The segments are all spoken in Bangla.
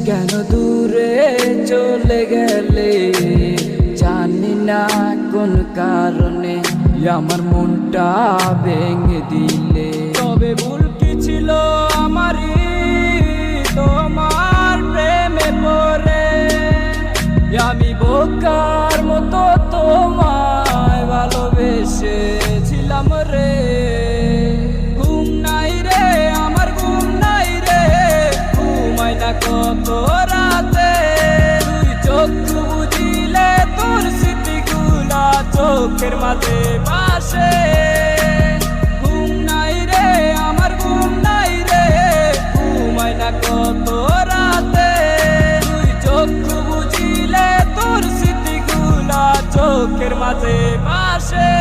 কেন দূরে চলে গেলে জানি না কোন কারণে আমার মনটা ভেঙে দিলে। তবে ভুল কি ছিল আমারই তোমার প্রেমে পড়ে, আমি বোকার মতো তোমায় ভালোবেসেছিলাম রে। ঘুম নাই রে আমার ঘুম নাই রে, ঘুমাই না কত রাতে, তুই চক্ষু বুঝিলে তোর স্মৃতিগুলা চোখের মাঝে ভাসে। ঘুম নাই রে আমার ঘুম নাই রে, ঘুমাই না কত রাতে, তুই চক্ষু বুঝিলে তোর স্মৃতিগুলা চোখের মাঝে ভাসে।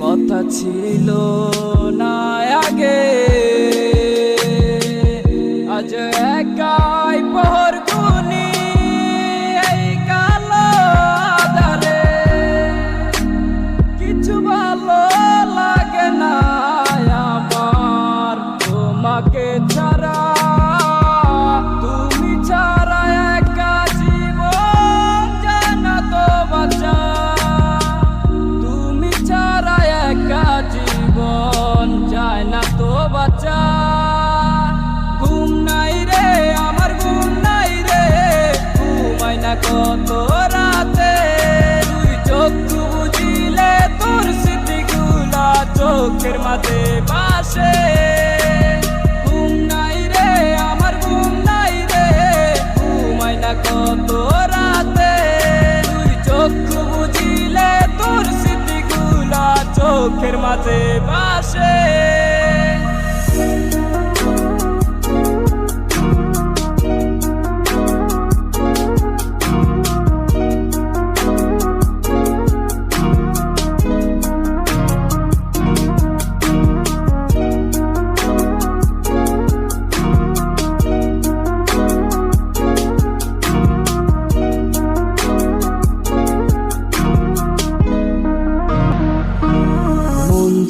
কথা ছিল না আগে, আজ একাই পহর গুনি এই কালো আঁধারে, কিছু ভালো লাগে না আমার তোমাকে ছাড়া, তুমি ছাড়া একা জীবন যায় না তো বাঁচা, তুমি ছাড়া একা জীবন যায় না তো বাঁচা। ঘুম নাই রে আমার ঘুম নাই রে, ঘুমাই না কত রাতে, তুই চক্ষু বুঝিলে তোর স্মৃতিগুলা চোখের মাঝে ভাসে। ঘুম নাই রে আমার ঘুম নাই রে, ঘুমাই না কত রাতে, তুই চক্ষু বুঝিলে তোর স্মৃতিগুলা চোখের মাঝে ভাসে।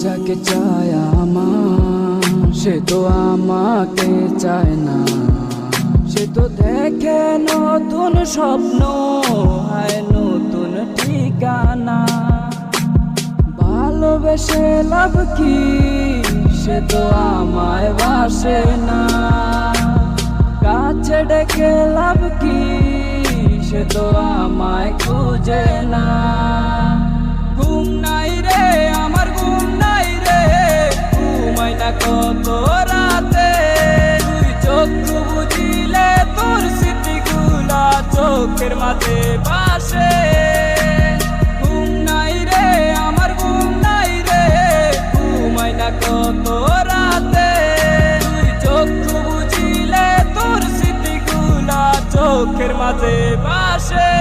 যাকে চায় আমার সে তো আমাকে চায় না, সে তো দেখে নতুন স্বপ্ন হয় নতুন ঠিকানা। ভালোবেসে লাভ কি সে তো আমায় বাসে না, কাছে ডেকে লাভ কি সে তো আমায় খুঁজে না। ঘুম নাই রে আমার ঘুম নাই রে, ঘুমাই না কত রাতে, তুই চক্ষু বুঝিলে তোর স্মৃতিগুলা চোখের মাঝে ভাসে। ঘুম নাই রে আমার ঘুম নাই রে, ঘুমাই না কত রাতে, তুই চক্ষু বুঝিলে তোর স্মৃতিগুলা চোখের মাঝে ভাসে।